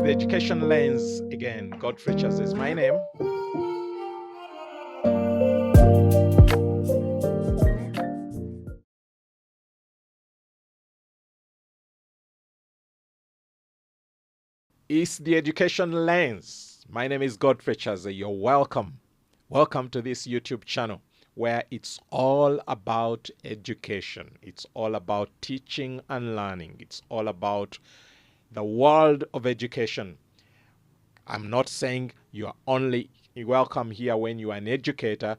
the Education Lens again. Godfrey Chaz is my name. It's the Education Lens. My name is Godfrey Chaz. You're welcome. Welcome to this YouTube channel where it's all about education. It's all about teaching and learning. It's all about the world of education. I'm not saying you're only welcome here when you are an educator.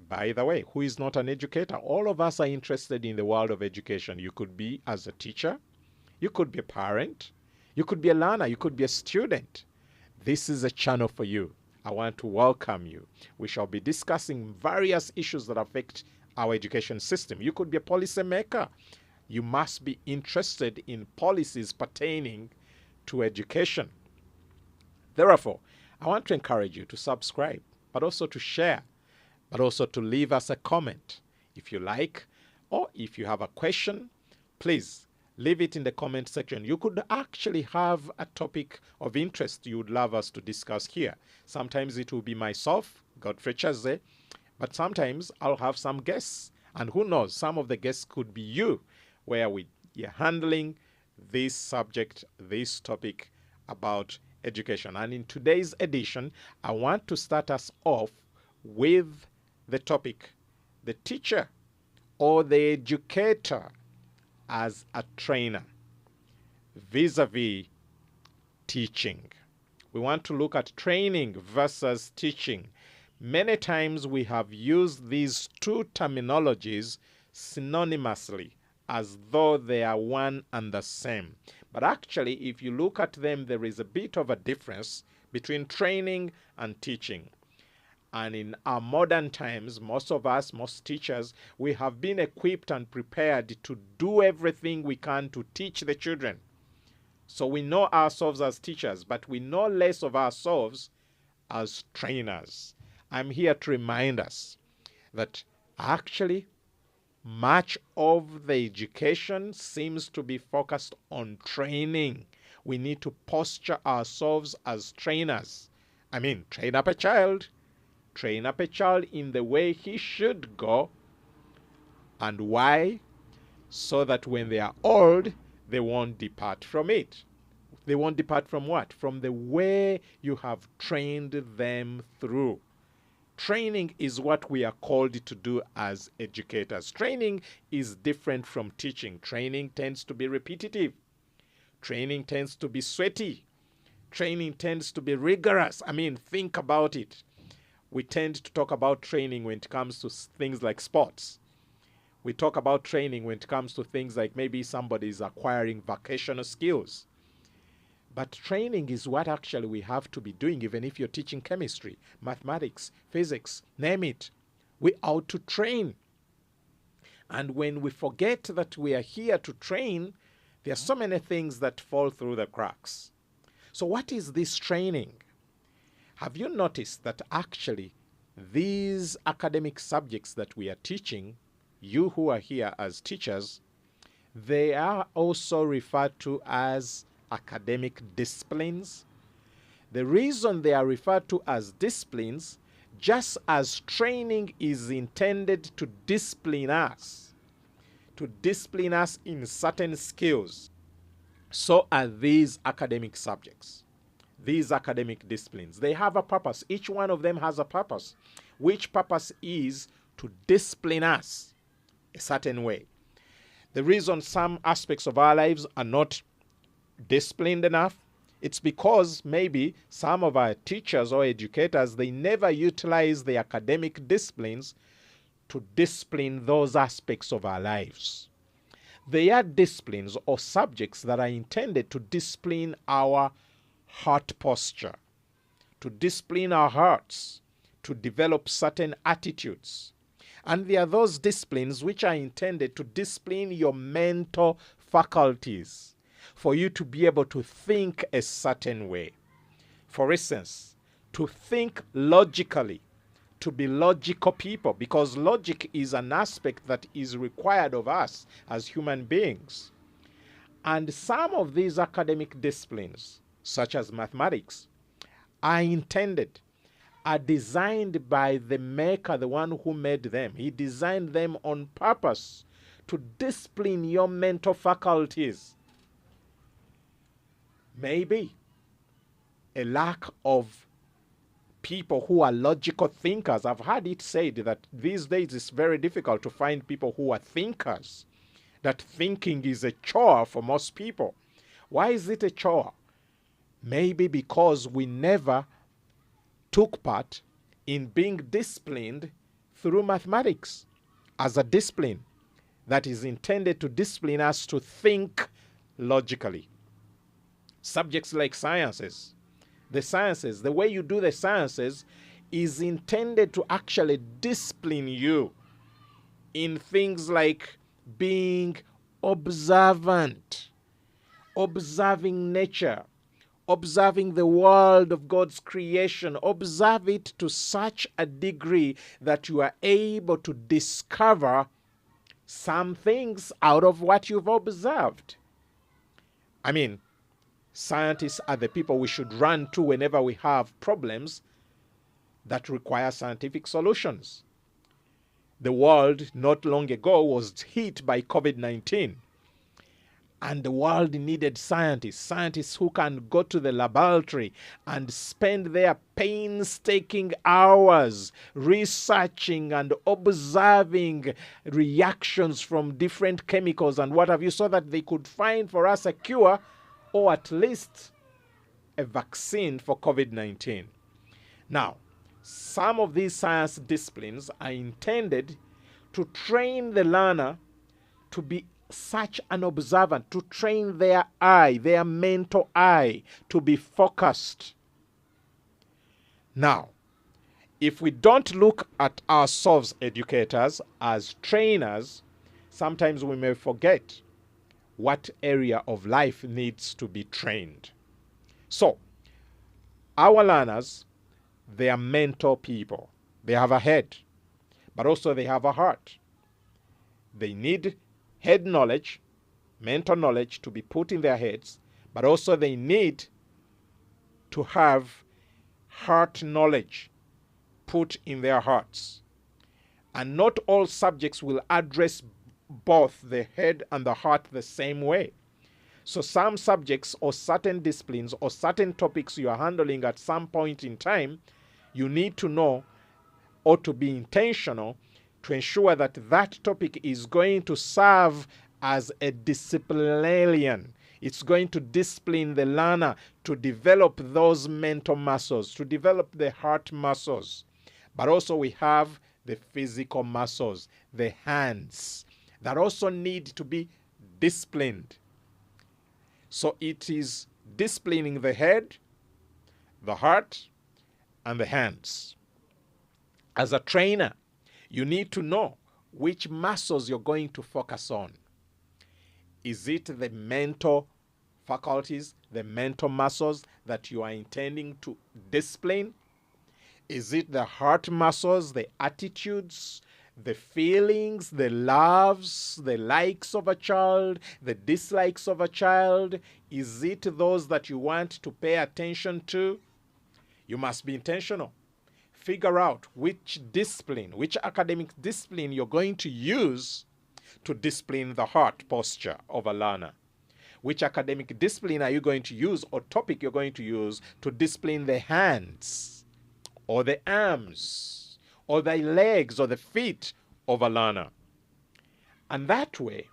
By the way, who is not an educator? All of us are interested in the world of education. You could be as a teacher, you could be a parent, you could be a learner, you could be a student. This is a channel for you. I want to welcome you. We shall be discussing various issues that affect our education system. You could be a policymaker. You must be interested in policies pertaining to education. Therefore, I want to encourage you to subscribe, but also to share, but also to leave us a comment if you like, or if you have a question, please leave it in the comment section. You could actually have a topic of interest you would love us to discuss here. Sometimes it will be myself, Godfrey Chaz, but sometimes I'll have some guests. And who knows, some of the guests could be you, where you're handling this subject, this topic about education. And in today's edition, I want to start us off with the topic, the teacher or the educator as a trainer vis-a-vis teaching. We want to look at training versus teaching. Many times we have used these two terminologies synonymously as though they are one and the same. But actually, if you look at them, there is a bit of a difference between training and teaching. And in our modern times, most of us, most teachers, we have been equipped and prepared to do everything we can to teach the children. So we know ourselves as teachers, but we know less of ourselves as trainers. I'm here to remind us that actually much of the education seems to be focused on training. We need to posture ourselves as trainers. I mean, train up a child in the way he should go. And why? So that when they are old, they won't depart from it. They won't depart from what? From the way you have trained them through. Training is what we are called to do as educators. Training is different from teaching. Training tends to be repetitive. Training tends to be sweaty. Training tends to be rigorous. I mean, think about it. We tend to talk about training when it comes to things like sports. We talk about training when it comes to things like maybe somebody is acquiring vocational skills. But training is what actually we have to be doing, even if you're teaching chemistry, mathematics, physics, name it. We ought to train. And when we forget that we are here to train, there are so many things that fall through the cracks. So what is this training? Have you noticed that actually these academic subjects that we are teaching, you who are here as teachers, they are also referred to as academic disciplines? The reason they are referred to as disciplines, just as training is intended to discipline us in certain skills, so are these academic subjects, these academic disciplines. They have a purpose. Each one of them has a purpose, which purpose is to discipline us a certain way. The reason some aspects of our lives are not disciplined enough, it's because maybe some of our teachers or educators, they never utilize the academic disciplines to discipline those aspects of our lives. They are disciplines or subjects that are intended to discipline our heart posture, to discipline our hearts, to develop certain attitudes. And there are those disciplines which are intended to discipline your mental faculties, for you to be able to think a certain way. For instance, to think logically, to be logical people, because logic is an aspect that is required of us as human beings. And some of these academic disciplines, such as mathematics, are intended, are designed by the maker, the one who made them. He designed them on purpose to discipline your mental faculties. Maybe a lack of people who are logical thinkers. I've heard it said that these days it's very difficult to find people who are thinkers, that thinking is a chore for most people. Why is it a chore? Maybe because we never took part in being disciplined through mathematics as a discipline that is intended to discipline us to think logically. Subjects like sciences, the way you do the sciences is intended to actually discipline you in things like being observant, observing nature, observing the world of God's creation. Observe it to such a degree that you are able to discover some things out of what you've observed. I mean, scientists are the people we should run to whenever we have problems that require scientific solutions. The world not long ago was hit by COVID-19. And the world needed scientists who can go to the laboratory and spend their painstaking hours researching and observing reactions from different chemicals and what have you, so that they could find for us a cure or at least a vaccine for COVID-19. Now, some of these science disciplines are intended to train the learner to be such an observant, to train their eye, their mental eye, to be focused. Now, if we don't look at ourselves, educators, as trainers, sometimes we may forget what area of life needs to be trained. So, our learners, they are mental people. They have a head, but also they have a heart. They need head knowledge, mental knowledge to be put in their heads, but also they need to have heart knowledge put in their hearts. And not all subjects will address both the head and the heart the same way. So some subjects or certain disciplines or certain topics you are handling at some point in time, you need to know or to be intentional to ensure that that topic is going to serve as a disciplinarian. It's going to discipline the learner to develop those mental muscles, to develop the heart muscles. But also we have the physical muscles, the hands, that also need to be disciplined. So it is disciplining the head, the heart, and the hands. As a trainer, you need to know which muscles you're going to focus on. Is it the mental faculties, the mental muscles that you are intending to discipline? Is it the heart muscles, the attitudes, the feelings, the loves, the likes of a child, the dislikes of a child? Is it those that you want to pay attention to? You must be intentional. Figure out which discipline, which academic discipline you're going to use to discipline the heart posture of a learner. Which academic discipline are you going to use or topic you're going to use to discipline the hands or the arms or the legs or the feet of a learner? And that way,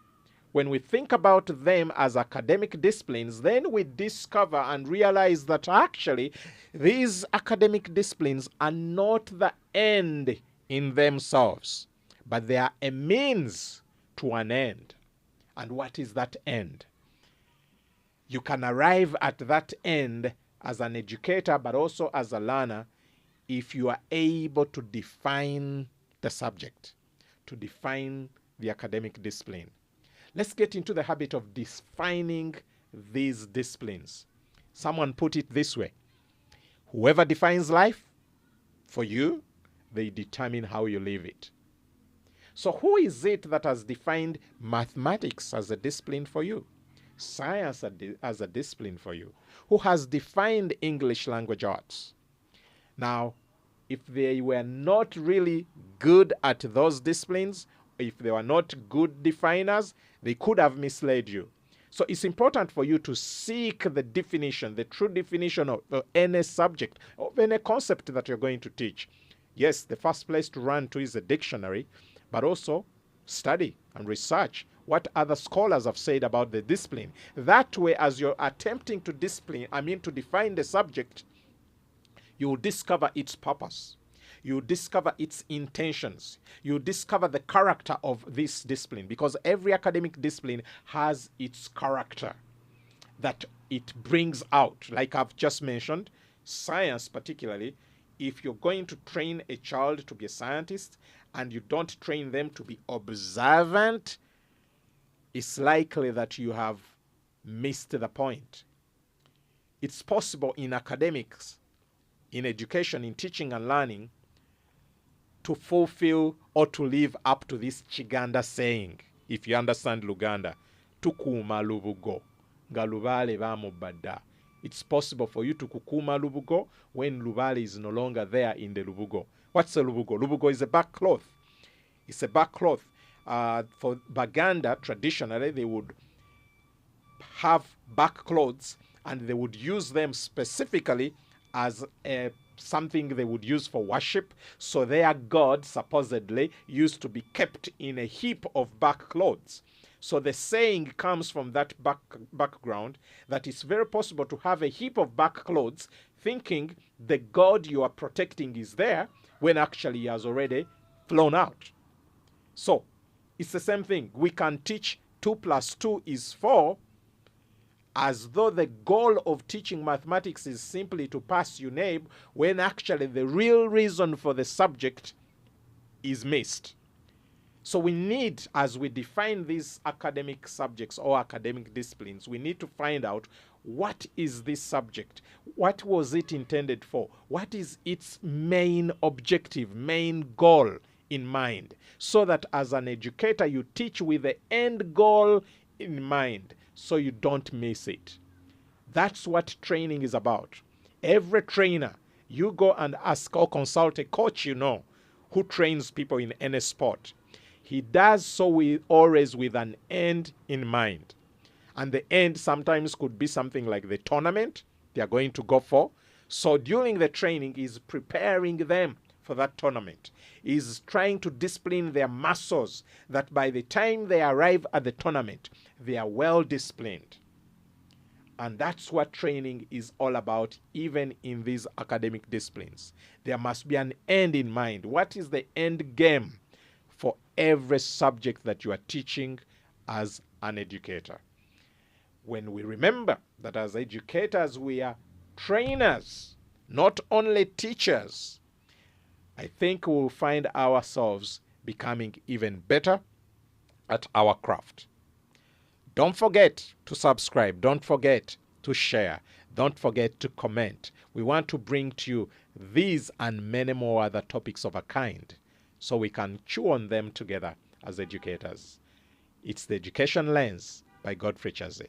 when we think about them as academic disciplines, then we discover and realize that actually these academic disciplines are not the end in themselves, but they are a means to an end. And what is that end? You can arrive at that end as an educator, but also as a learner, if you are able to define the subject, to define the academic discipline. Let's get into the habit of defining these disciplines. Someone put it this way: whoever defines life for you, they determine how you live it. So who is it that has defined mathematics as a discipline for you? science as a discipline for you, who has defined English language arts. Now, if they were not really good at those disciplines, if they were not good definers, they could have misled you. So it's important for you to seek the definition, the true definition of any subject, of any concept that you're going to teach. Yes, the first place to run to is a dictionary, but also study and research what other scholars have said about the discipline. That way, as you're attempting to define the subject, you will discover its purpose. You discover its intentions. You discover the character of this discipline, because every academic discipline has its character that it brings out. Like I've just mentioned, science particularly, if you're going to train a child to be a scientist and you don't train them to be observant, it's likely that you have missed the point. It's possible in academics, in education, in teaching and learning, to fulfill or to live up to this Chiganda saying, if you understand Luganda, tukuma lubugo, nga lubale bamubadda. It's possible for you to kukuma lubugo when lubale is no longer there in the lubugo. What's a lubugo? Lubugo is a back cloth. It's a back cloth. For Baganda, traditionally, they would have back clothes and they would use them specifically as something they would use for worship. So their god supposedly used to be kept in a heap of back clothes. So the saying comes from that background, that it's very possible to have a heap of back clothes thinking the god you are protecting is there when actually he has already flown out. So it's the same thing. We can teach 2 + 2 is 4 as though the goal of teaching mathematics is simply to pass UNAB, when actually the real reason for the subject is missed. So we need, as we define these academic subjects or academic disciplines, we need to find out, what is this subject? What was it intended for? What is its main objective, main goal in mind? So that as an educator, you teach with the end goal in mind, so you don't miss it. That's what training is about. Every trainer, you go and ask or consult a coach you know who trains people in any sport. He does so always with an end in mind. And the end sometimes could be something like the tournament they are going to go for. So during the training, he's preparing them for that tournament. He's trying to discipline their muscles, that by the time they arrive at the tournament, they are well disciplined. And that's what training is all about, even in these academic disciplines. There must be an end in mind. What is the end game for every subject that you are teaching as an educator? When we remember that as educators, we are trainers, not only teachers, I think we'll find ourselves becoming even better at our craft. Don't forget to subscribe. Don't forget to share. Don't forget to comment. We want to bring to you these and many more other topics of a kind, so we can chew on them together as educators. It's the Education Lens by Godfrey Chaze.